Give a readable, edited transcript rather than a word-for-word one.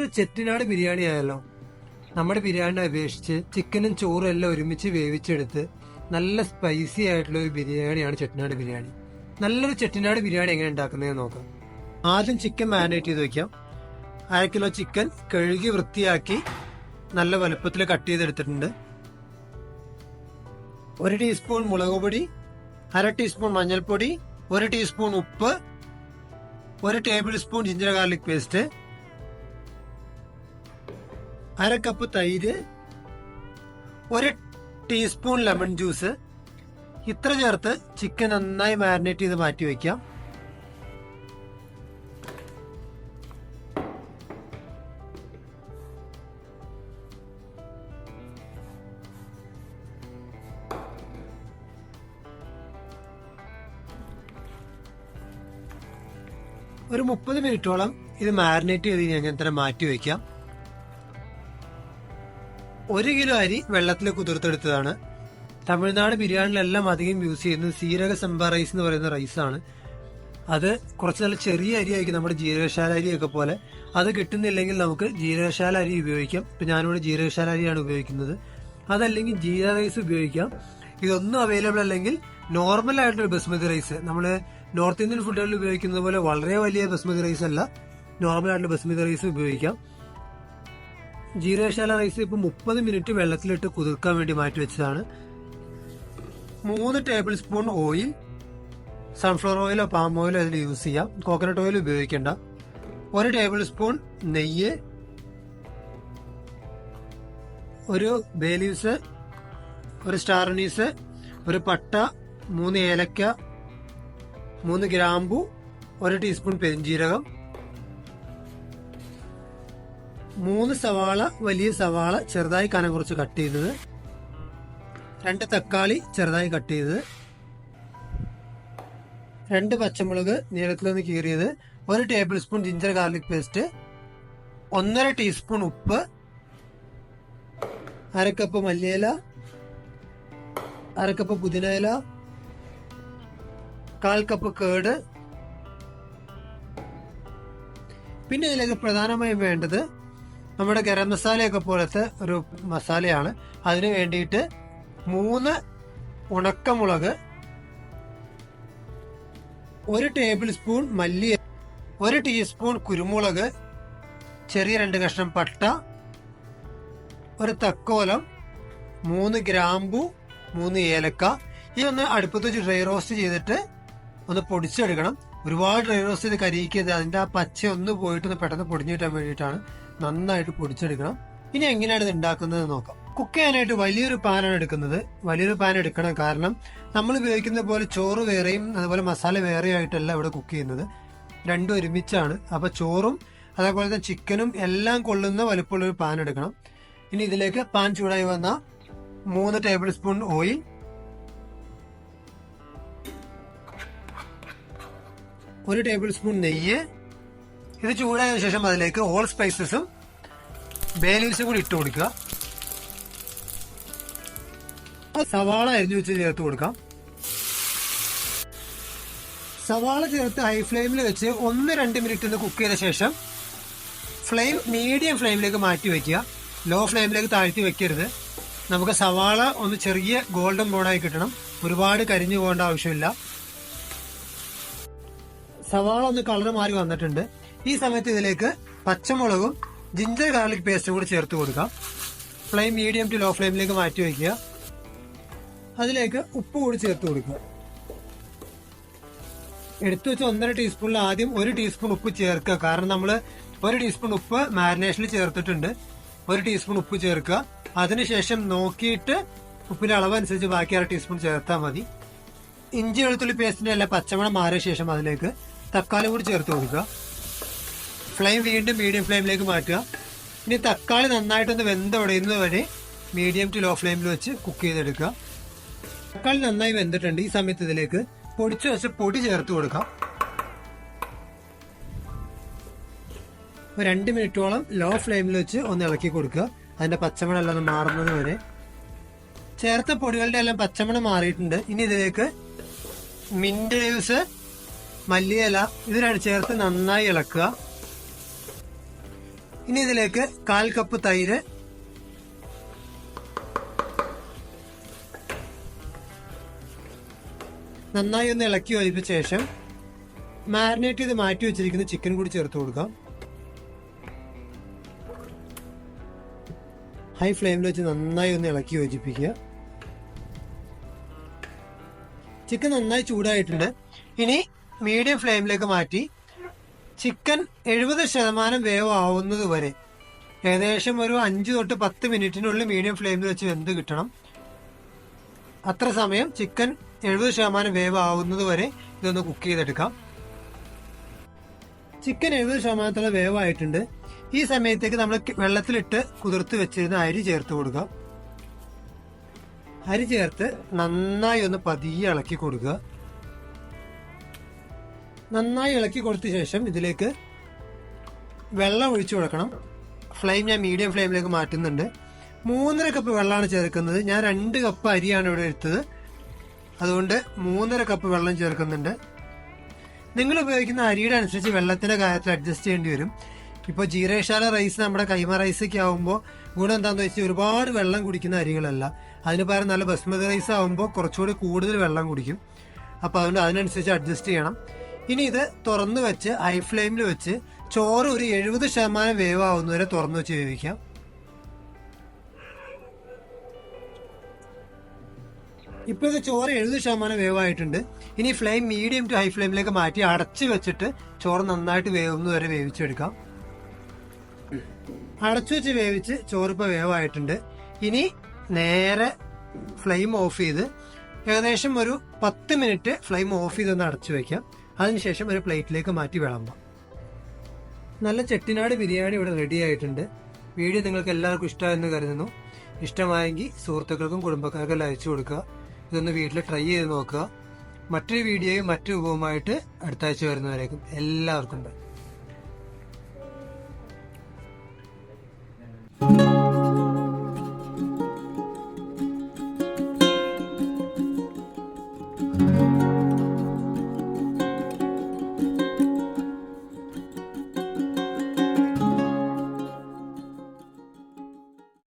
നല്ലൊരു ചെട്ടിനാട് ബിരിയാണി ആയല്ലോ. നമ്മുടെ ബിരിയാണിനെ അപേക്ഷിച്ച് ചിക്കനും ചോറും എല്ലാം ഒരുമിച്ച് വേവിച്ചെടുത്ത് നല്ല സ്പൈസി ആയിട്ടുള്ള ഒരു ബിരിയാണിയാണ് ചെട്ടിനാട് ബിരിയാണി. നല്ലൊരു ചെട്ടിനാട് ബിരിയാണി എങ്ങനെ ഉണ്ടാക്കുന്നതെന്ന് നോക്കാം. ആദ്യം ചിക്കൻ മാരിനേറ്റ് ചെയ്ത് വെക്കാം. 1/2 കിലോ ചിക്കൻ കഴുകി വൃത്തിയാക്കി നല്ല വലുപ്പത്തിൽ കട്ട് ചെയ്തെടുത്തിട്ടുണ്ട്. 1 ടീസ്പൂൺ മുളക് പൊടി, 1/2 ടീസ്പൂൺ മഞ്ഞൾപ്പൊടി, 1 ടീസ്പൂൺ ഉപ്പ്, 1 table spoon ginger garlic paste, 1/2 cup തൈര്, 1 ടീസ്പൂൺ ലെമൺ ജ്യൂസ്. ഇത്ര ചേർത്ത് ചിക്കൻ നന്നായി മാരിനേറ്റ് ചെയ്ത് മാറ്റി വയ്ക്കാം. ഒരു 30 മിനിറ്റോളം ഇത് മാരിനേറ്റ് ചെയ്ത് ഞാൻ തന്നെ മാറ്റി വയ്ക്കാം. 1 കിലോ അരി വെള്ളത്തിൽ കുതിർത്തെടുത്തതാണ്. തമിഴ്നാട് ബിരിയാണിലെല്ലാം അധികം യൂസ് ചെയ്യുന്നത് സീരക സംബ റൈസ് എന്ന് പറയുന്ന റൈസാണ്. അത് കുറച്ച് നല്ല ചെറിയ അരി ആയിരിക്കും, നമ്മുടെ ജീരകശാല അരിയൊക്കെ പോലെ. അത് കിട്ടുന്നില്ലെങ്കിൽ നമുക്ക് ജീരകശാല അരി ഉപയോഗിക്കാം. ഇപ്പം ഞാനിവിടെ ജീരകശാല അരിയാണ് ഉപയോഗിക്കുന്നത്. അതല്ലെങ്കിൽ ജീര റൈസ് ഉപയോഗിക്കാം. ഇതൊന്നും അവൈലബിൾ അല്ലെങ്കിൽ നോർമൽ ആയിട്ടുള്ള ബസ്മതി റൈസ്, നമ്മൾ നോർത്ത് ഇന്ത്യൻ ഫുഡുകളിൽ ഉപയോഗിക്കുന്നത് പോലെ വളരെ വലിയ ബസ്മതി റൈസ് അല്ല, നോർമൽ ആയിട്ടുള്ള ബസ്മതി റൈസ് ഉപയോഗിക്കാം. ജീരകശാല റൈസ് ഇപ്പൊ 30 മിനിറ്റ് വെള്ളത്തിലിട്ട് കുതിർക്കാൻ വേണ്ടി മാറ്റി വെച്ചതാണ്. 3 ടേബിൾ സ്പൂൺ ഓയിൽ, സൺഫ്ലവർ ഓയിലോ പാം ഓയിലോ അതിൽ യൂസ് ചെയ്യാം. കോക്കനട്ട് ഓയിൽ ഉപയോഗിക്കേണ്ട. 1 ടേബിൾ സ്പൂൺ നെയ്യ്, 1 ബേ ലീവ്സ്, 1 സ്റ്റാർ അനീസ്, 1 പട്ട, 3 ഏലക്ക, 3 ഗ്രാമ്പു, 1 ടീസ്പൂൺ പെരിഞ്ജീരകം, 3 സവാള, വലിയ സവാള ചെറുതായി കനം കുറച്ച് കട്ട് ചെയ്തത്, 2 തക്കാളി ചെറുതായി കട്ട് ചെയ്തത്, 2 പച്ചമുളക് നീളത്തിലൊന്ന് കീറിയത്, 1 table spoon ginger garlic paste, 1.5 teaspoon ഉപ്പ്, 1/2 കപ്പ് മല്ലിയില, 1/2 കപ്പ് പുതിന ഇല, 1/4 കപ്പ് കേട്. പിന്നെ ഇതിലേക്ക് പ്രധാനമായും വേണ്ടത് നമ്മുടെ ഗരം മസാലയൊക്കെ പോലത്തെ ഒരു മസാലയാണ്. അതിന് വേണ്ടിയിട്ട് 3 ഉണക്കമുളക്, 1 ടേബിൾ സ്പൂൺ മല്ലി, 1 ടീസ്പൂൺ കുരുമുളക്, ചെറിയ 2 കഷ്ണം പട്ട, 1 തക്കോലം, 3 ഗ്രാമ്പു, 3 ഏലക്ക. ഇതൊന്ന് അടുപ്പത്ത് വെച്ച് ഡ്രൈ റോസ്റ്റ് ചെയ്തിട്ട് ഒന്ന് പൊടിച്ചെടുക്കണം. ഒരുപാട് ഡ്രൈ റോസ്റ്റ് ചെയ്ത് കരിയിക്കരുത്. അതിന്റെ ആ പച്ച ഒന്ന് പോയിട്ട് പെട്ടെന്ന് പൊടിഞ്ഞു കിട്ടാൻ വേണ്ടിയിട്ടാണ് നന്നായിട്ട് പൊടിച്ചെടുക്കണം. ഇനി എങ്ങനെയാണ് ഇത് ഉണ്ടാക്കുന്നത് നോക്കാം. കുക്ക് ചെയ്യാനായിട്ട് വലിയൊരു പാനാണ് എടുക്കുന്നത്. വലിയൊരു പാൻ എടുക്കണം, കാരണം നമ്മൾ ഉപയോഗിക്കുന്ന പോലെ ചോറ് വേറെയും അതുപോലെ മസാല വേറെയും ആയിട്ടല്ല ഇവിടെ കുക്ക് ചെയ്യുന്നത്, രണ്ടും ഒരുമിച്ചാണ്. അപ്പൊ ചോറും അതേപോലെ തന്നെ ചിക്കനും എല്ലാം കൊള്ളുന്ന വലുപ്പമുള്ള ഒരു പാൻ എടുക്കണം. ഇനി ഇതിലേക്ക് പാൻ ചൂടായി വന്ന 3 table spoon oil, 1 table spoon നെയ്യ്. ഇത് ചൂടായതിനു ശേഷം അതിലേക്ക് ഓൾ സ്പൈസസും ബേ ലീവ്സും കൂടി ഇട്ട് കൊടുക്കുക. സവാള അരിഞ്ഞു വെച്ച് ചേർത്ത് കൊടുക്കാം. സവാള ചേർത്ത് ഹൈ ഫ്ലെയിമിൽ വെച്ച് 1-2 മിനിറ്റ് ഒന്ന് കുക്ക് ചെയ്ത ശേഷം ഫ്ലെയിം മീഡിയം ഫ്ലെയിമിലേക്ക് മാറ്റി വെക്കുക. ലോ ഫ്ലെയിമിലേക്ക് താഴ്ത്തി വെക്കരുത്. നമുക്ക് സവാള ഒന്ന് ചെറിയ ഗോൾഡൻ ബ്രൗണായി കിട്ടണം, ഒരുപാട് കരിഞ്ഞു പോകേണ്ട ആവശ്യമില്ല. സവാള ഒന്ന് കളർ മാറി വന്നിട്ടുണ്ട്. ഈ സമയത്ത് ഇതിലേക്ക് പച്ചമുളകും ജിഞ്ചർ ഗാർലിക് പേസ്റ്റും കൂടി ചേർത്ത് കൊടുക്കാം. ഫ്ലെയിം മീഡിയം ടു ലോ ഫ്ലെയിമിലേക്ക് മാറ്റി വയ്ക്കുക. അതിലേക്ക് ഉപ്പ് കൂടി ചേർത്ത് കൊടുക്കുക. എടുത്തു വെച്ച് 1.5 ടീസ്പൂണിൽ ആദ്യം 1 ടീസ്പൂൺ ഉപ്പ് ചേർക്കുക, കാരണം നമ്മൾ 1 ടീസ്പൂൺ ഉപ്പ് മാരിനേഷനിൽ ചേർത്തിട്ടുണ്ട്. 1 ടീസ്പൂൺ ഉപ്പ് ചേർക്കുക. അതിനുശേഷം നോക്കിയിട്ട് ഉപ്പിന്റെ അളവനുസരിച്ച് ബാക്കി 1/2 ടീസ്പൂൺ ചേർത്താൽ മതി. ഇഞ്ചി വെളുത്തുള്ളി പേസ്റ്റിന്റെ എല്ലാം പച്ചമണം മാറിയ ശേഷം അതിലേക്ക് തക്കാളി കൂടി ചേർത്ത് കൊടുക്കുക. ഫ്ലെയിം വീണ്ടും മീഡിയം ഫ്ലെയിമിലേക്ക് മാറ്റുക. ഇനി തക്കാളി നന്നായിട്ടൊന്ന് വെന്തുടയുന്നത് വരെ മീഡിയം ടു ലോ ഫ്ലെയിമിൽ വെച്ച് കുക്ക് ചെയ്തെടുക്കുക. തക്കാളി നന്നായി വെന്തിട്ടുണ്ട്. ഈ സമയത്ത് ഇതിലേക്ക് പൊടിച്ചു വെച്ച് പൊടി ചേർത്ത് കൊടുക്കാം. 2 മിനിറ്റോളം ലോ ഫ്ലെയിമിൽ വെച്ച് ഒന്ന് ഇളക്കി കൊടുക്കുക. അതിന്റെ പച്ചമണം എല്ലാം ഒന്ന് മാറുന്നത് വരെ. ചേർത്ത പൊടികളുടെ എല്ലാം പച്ചമണം മാറിയിട്ടുണ്ട്. ഇനി ഇതിലേക്ക് മിന്റ് ലീവ്സ്, മല്ലിയില ഇത് ചേർത്ത് നന്നായി ഇളക്കുക. ഇനി ഇതിലേക്ക് 1/4 കപ്പ് തൈര്, നന്നായി ഒന്ന് ഇളക്കി യോജിപ്പിച്ച ശേഷം മാരിനേറ്റ് ചെയ്ത് മാറ്റി വെച്ചിരിക്കുന്ന ചിക്കൻ കൂടി ചേർത്ത് കൊടുക്കാം. ഹൈ ഫ്ലെയിമിൽ വെച്ച് നന്നായി ഒന്ന് ഇളക്കി യോജിപ്പിക്കുക. ചിക്കൻ നന്നായി ചൂടായിട്ടുണ്ട്. ഇനി മീഡിയം ഫ്ലെയിമിലേക്ക് മാറ്റി ചിക്കൻ 70% വേവ് ആവുന്നത് വരെ ഏകദേശം ഒരു 5 തൊട്ട് 10 മിനിറ്റിനുള്ളിൽ മീഡിയം ഫ്ലെയിമിൽ വെച്ച് വെന്ത് കിട്ടണം. അത്ര സമയം ചിക്കൻ 70% വേവ് ആവുന്നത് വരെ ഇതൊന്ന് കുക്ക് ചെയ്തെടുക്കാം. ചിക്കൻ 70% വേവായിട്ടുണ്ട്. ഈ സമയത്തേക്ക് നമ്മൾ വെള്ളത്തിലിട്ട് കുതിർത്ത് വെച്ചിരുന്ന അരി ചേർത്ത് കൊടുക്കാം. അരി ചേർത്ത് നന്നായി ഒന്ന് പതിയെ ഇളക്കി കൊടുക്കുക. നന്നായി ഇളക്കി കൊടുത്ത ശേഷം ഇതിലേക്ക് വെള്ളം ഒഴിച്ചു കൊടുക്കണം. ഫ്ലെയിം ഞാൻ മീഡിയം ഫ്ലെയിമിലേക്ക് മാറ്റുന്നുണ്ട്. 3.5 കപ്പ് വെള്ളമാണ് ചേർക്കുന്നത്. ഞാൻ 2 കപ്പ് അരിയാണ് ഇവിടെ എടുത്തത്, അതുകൊണ്ട് 3.5 കപ്പ് വെള്ളം ചേർക്കുന്നുണ്ട്. നിങ്ങൾ ഉപയോഗിക്കുന്ന അരിയുടെ അനുസരിച്ച് വെള്ളത്തിന്റെ കാര്യത്തിൽ അഡ്ജസ്റ്റ് ചെയ്യേണ്ടി വരും. ഇപ്പോൾ ജീരകശാല റൈസ്, നമ്മുടെ കൈമ റൈസൊക്കെ ആകുമ്പോൾ ഗുണം എന്താണെന്ന് വെച്ചാൽ ഒരുപാട് വെള്ളം കുടിക്കുന്ന അരികളല്ല. അതിന് പകരം നല്ല ബസ്മതി റൈസ് ആകുമ്പോൾ കുറച്ചുകൂടി കൂടുതൽ വെള്ളം കുടിക്കും. അപ്പോൾ അതുകൊണ്ട് അതിനനുസരിച്ച് അഡ്ജസ്റ്റ് ചെയ്യണം. ഇനി ഇത് തുറന്നു വെച്ച് ഹൈ ഫ്ലെയിമിൽ വെച്ച് ചോറ് ഒരു 70% വേവ് ആവുന്നവരെ തുറന്നു വെച്ച് വേവിക്കാം. ഇപ്പോൾ ഇത് ചോറ് 70% വേവായിട്ടുണ്ട്. ഇനി ഫ്ലെയിം മീഡിയം ടു ഹൈ ഫ്ലെയിമിലേക്ക് മാറ്റി അടച്ച് വെച്ചിട്ട് ചോറ് നന്നായിട്ട് വേവുന്നവരെ വേവിച്ചെടുക്കാം. അടച്ചു വെച്ച് വേവിച്ച് ചോറിപ്പോൾ വേവായിട്ടുണ്ട്. ഇനി നേരെ ഫ്ലെയിം ഓഫ് ചെയ്ത് ഏകദേശം ഒരു 10 മിനിറ്റ് ഫ്ലെയിം ഓഫ് ചെയ്തൊന്ന് അടച്ചു വയ്ക്കാം. അതിനുശേഷം ഒരു പ്ലേറ്റിലേക്ക് മാറ്റി വിളമ്പാം. നല്ല ചെട്ടിനാട് ബിരിയാണി ഇവിടെ റെഡി ആയിട്ടുണ്ട്. വീഡിയോ നിങ്ങൾക്ക് എല്ലാവർക്കും ഇഷ്ടമായെന്ന് കരുതുന്നു. ഇഷ്ടമായെങ്കിൽ സുഹൃത്തുക്കൾക്കും കുടുംബക്കാർക്കും അയച്ചു കൊടുക്കുക. ഇതൊന്ന് വീട്ടിൽ ട്രൈ ചെയ്ത് നോക്കുക. മറ്റൊരു വീഡിയോയും മറ്റൊരു വിഭവമായിട്ട് അടുത്ത ആഴ്ച വരുന്നവരേക്കും എല്ലാവർക്കും ബൈ.